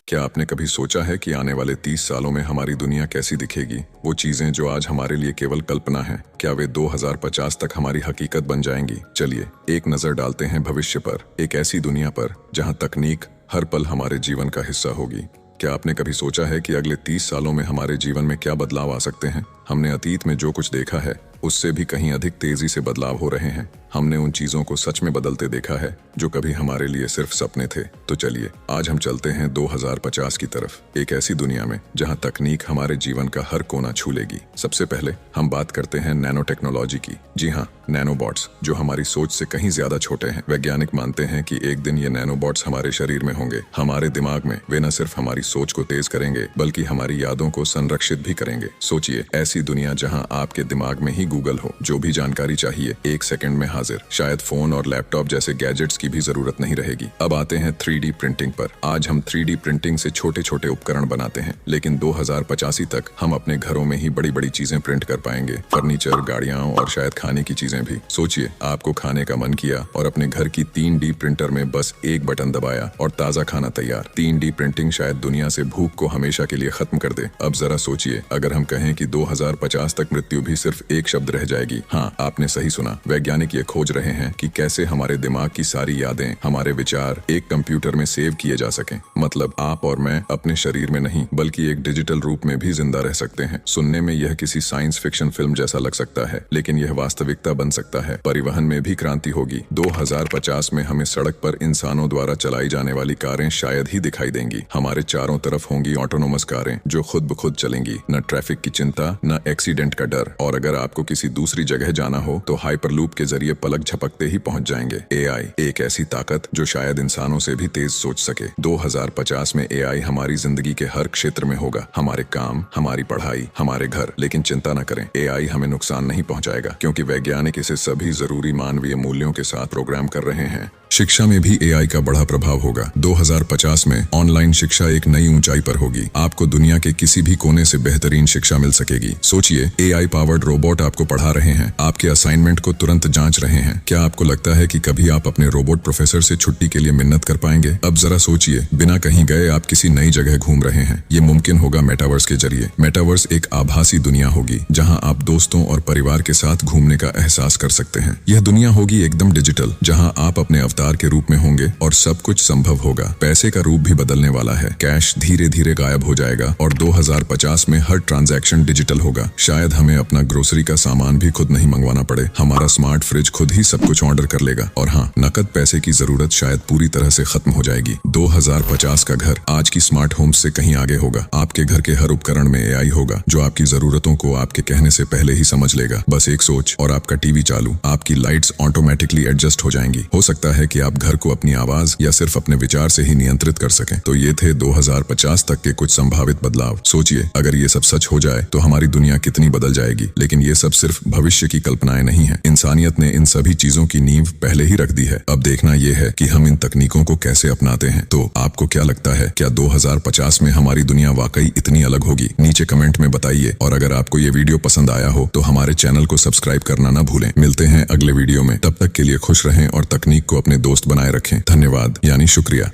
क्या आपने कभी सोचा है कि आने वाले 30 सालों में हमारी दुनिया कैसी दिखेगी? वो चीजें जो आज हमारे लिए केवल कल्पना है, क्या वे 2050 तक हमारी हकीकत बन जाएंगी? चलिए एक नजर डालते हैं भविष्य पर, एक ऐसी दुनिया पर जहां तकनीक हर पल हमारे जीवन का हिस्सा होगी। क्या आपने कभी सोचा है कि अगले 30 सालों में हमारे जीवन में क्या बदलाव आ सकते हैं? हमने अतीत में जो कुछ देखा है उससे भी कहीं अधिक तेजी से बदलाव हो रहे हैं। हमने उन चीजों को सच में बदलते देखा है जो कभी हमारे लिए सिर्फ सपने थे। तो चलिए आज हम चलते हैं 2050 की तरफ, एक ऐसी दुनिया में जहां तकनीक हमारे जीवन का हर कोना छू लेगी। सबसे पहले हम बात करते हैं नैनो टेक्नोलॉजी की। जी हाँ, नैनोबॉट्स जो हमारी सोच से कहीं ज्यादा छोटे हैं। वैज्ञानिक मानते हैं कि एक दिन ये नैनोबॉट्स हमारे शरीर में होंगे, हमारे दिमाग में। वे न सिर्फ हमारी सोच को तेज करेंगे बल्कि हमारी यादों को संरक्षित भी करेंगे। सोचिए ऐसी दुनिया जहां आपके दिमाग में ही गूगल हो, जो भी जानकारी चाहिए 1 सेकंड में हाजिर। शायद फोन और लैपटॉप जैसे गैजेट्स की भी जरूरत नहीं रहेगी। अब आते हैं 3D प्रिंटिंग पर। आज हम 3D प्रिंटिंग से छोटे छोटे उपकरण बनाते हैं, लेकिन 2085 तक हम अपने घरों में ही बड़ी बड़ी चीजें प्रिंट कर पाएंगे। फर्नीचर, गाड़ियां और शायद खाने की चीजें भी। सोचिए आपको खाने का मन किया और अपने घर की 3D प्रिंटर में बस एक बटन दबाया और ताजा खाना तैयार। 3D प्रिंटिंग शायद दुनिया से भूख को हमेशा के लिए खत्म कर दे। अब जरा सोचिए अगर हम कहें कि 2050 तक मृत्यु भी सिर्फ एक शब्द रह जाएगी। हाँ, आपने सही सुना। वैज्ञानिक ये खोज रहे हैं कि कैसे हमारे दिमाग की सारी यादें, हमारे विचार एक कंप्यूटर में सेव किए जा सकें। मतलब आप और मैं अपने शरीर में नहीं बल्कि एक डिजिटल रूप में भी जिंदा रह सकते हैं। सुनने में यह किसी साइंस फिक्शन फिल्म जैसा लग सकता है, लेकिन यह वास्तविकता बन सकता है। परिवहन में भी क्रांति होगी। 2050 में हमें सड़क पर इंसानों द्वारा चलाई जाने वाली कारें शायद ही दिखाई देंगी। हमारे चारों तरफ होंगी ऑटोनोमस कारें जो खुद ब खुद चलेंगी। न ट्रैफिक की चिंता, न एक्सीडेंट का डर। और अगर आपको किसी दूसरी जगह जाना हो तो हाइपरलूप के जरिए पलक झपकते ही पहुंच जाएंगे। एआई एक ऐसी ताकत जो शायद इंसानों से भी तेज सोच सके। 2050 में एआई हमारी जिंदगी के हर क्षेत्र में होगा, हमारे काम, हमारी पढ़ाई, हमारे घर। लेकिन चिंता न करें, एआई हमें नुकसान नहीं पहुंचाएगा, क्योंकि वैज्ञानिक इसे सभी जरूरी मानवीय मूल्यों के साथ प्रोग्राम कर रहे हैं। शिक्षा में भी एआई का बड़ा प्रभाव होगा। 2050 में ऑनलाइन शिक्षा एक नई ऊंचाई पर होगी। आपको दुनिया के किसी भी कोने से बेहतरीन शिक्षा मिल सकेगी। सोचिए एआई पावर्ड रोबोट आपको पढ़ा रहे हैं, आपके असाइनमेंट को तुरंत जांच रहे हैं। क्या आपको लगता है कि कभी आप अपने रोबोट प्रोफेसर से छुट्टी के लिए मिन्नत कर पाएंगे? अब जरा सोचिए बिना कहीं गए आप किसी नई जगह घूम रहे हैं। ये मुमकिन होगा मेटावर्स के जरिए। मेटावर्स एक आभासी दुनिया होगी जहाँ आप दोस्तों और परिवार के साथ घूमने का एहसास कर सकते हैं। यह दुनिया होगी एकदम डिजिटल, जहाँ आप अपने अवतार के रूप में होंगे और सब कुछ संभव होगा। पैसे का रूप भी बदलने वाला है। कैश धीरे धीरे गायब हो जाएगा और 2050 में हर ट्रांजैक्शन डिजिटल होगा। शायद हमें अपना ग्रोसरी का सामान भी खुद नहीं मंगवाना पड़े। हमारा स्मार्ट फ्रिज खुद ही सब कुछ ऑर्डर कर लेगा। और हाँ, नकद पैसे की जरूरत शायद पूरी तरह से खत्म हो जाएगी। 2050 का घर आज की स्मार्ट होम्स से कहीं आगे होगा। आपके घर के हर उपकरण में एआई होगा जो आपकी जरूरतों को आपके कहने से पहले ही समझ लेगा। बस एक सोच और आपका टीवी चालू, आपकी लाइट्स ऑटोमेटिकली एडजस्ट हो जाएंगी। हो सकता है कि आप घर को अपनी आवाज या सिर्फ अपने विचार से ही नियंत्रित कर सकें। तो ये थे 2050 तक के कुछ संभावित बदलाव। सोचिए अगर ये सब सच हो जाए तो हमारी दुनिया कितनी बदल जाएगी। लेकिन ये सब सिर्फ भविष्य की कल्पनाएं नहीं है। इंसानियत ने इन सभी चीजों की नींव पहले ही रख दी है। अब देखना यह है कि हम इन तकनीकों को कैसे अपनाते हैं। तो आपको क्या लगता है, क्या 2050 में हमारी दुनिया वाकई इतनी अलग होगी? नीचे कमेंट में बताइए। और अगर आपको ये वीडियो पसंद आया हो तो हमारे चैनल को सब्सक्राइब करना ना भूलें। मिलते हैं अगले वीडियो में। तब तक के लिए खुश रहें और तकनीक को अपने दोस्त बनाए रखें। धन्यवाद यानी शुक्रिया।